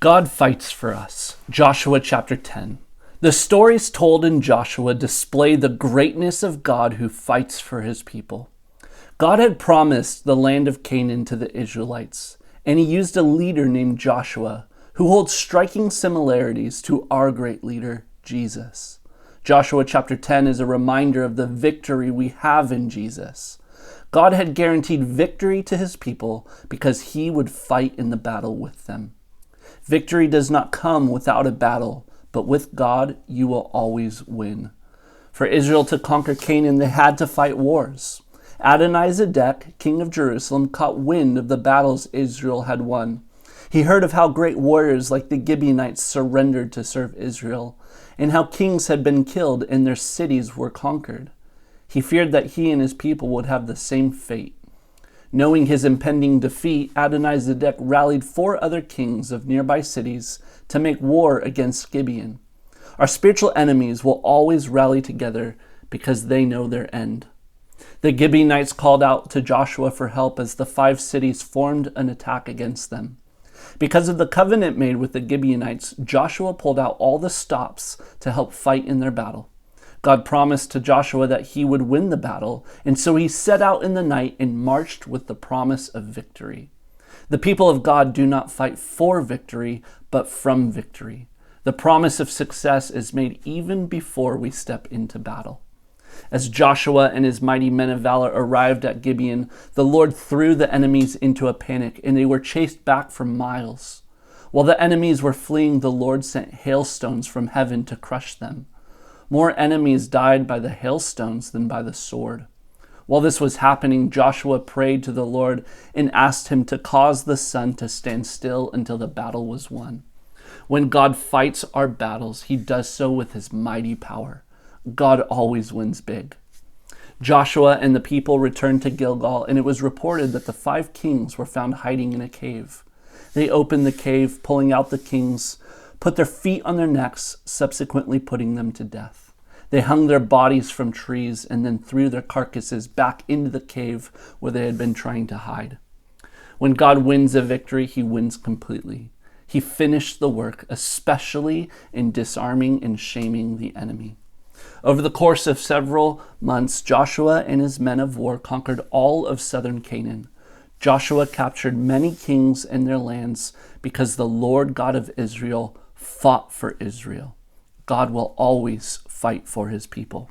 God fights for us. Joshua chapter 10. The stories told in Joshua display the greatness of God who fights for his people. God had promised the land of Canaan to the Israelites, and he used a leader named Joshua, who holds striking similarities to our great leader, Jesus. Joshua chapter 10 is a reminder of the victory we have in Jesus. God had guaranteed victory to his people because he would fight in the battle with them. Victory does not come without a battle, but with God, you will always win. For Israel to conquer Canaan, they had to fight wars. Adonizedek, king of Jerusalem, caught wind of the battles Israel had won. He heard of how great warriors like the Gibeonites surrendered to serve Israel, and how kings had been killed and their cities were conquered. He feared that he and his people would have the same fate. Knowing his impending defeat, Adonizedek rallied 4 other kings of nearby cities to make war against Gibeon. Our spiritual enemies will always rally together because they know their end. The Gibeonites called out to Joshua for help as the 5 cities formed an attack against them. Because of the covenant made with the Gibeonites, Joshua pulled out all the stops to help fight in their battle. God promised to Joshua that he would win the battle, and so he set out in the night and marched with the promise of victory. The people of God do not fight for victory, but from victory. The promise of success is made even before we step into battle. As Joshua and his mighty men of valor arrived at Gibeon, the Lord threw the enemies into a panic, and they were chased back for miles. While the enemies were fleeing, the Lord sent hailstones from heaven to crush them. More enemies died by the hailstones than by the sword. While this was happening, Joshua prayed to the Lord and asked him to cause the sun to stand still until the battle was won. When God fights our battles, he does so with his mighty power. God always wins big. Joshua and the people returned to Gilgal, and it was reported that the 5 kings were found hiding in a cave. They opened the cave, pulling out the kings, put their feet on their necks, subsequently putting them to death. They hung their bodies from trees and then threw their carcasses back into the cave where they had been trying to hide. When God wins a victory, he wins completely. He finished the work, especially in disarming and shaming the enemy. Over the course of several months, Joshua and his men of war conquered all of southern Canaan. Joshua captured many kings and their lands because the Lord God of Israel fought for Israel. God will always fight for his people.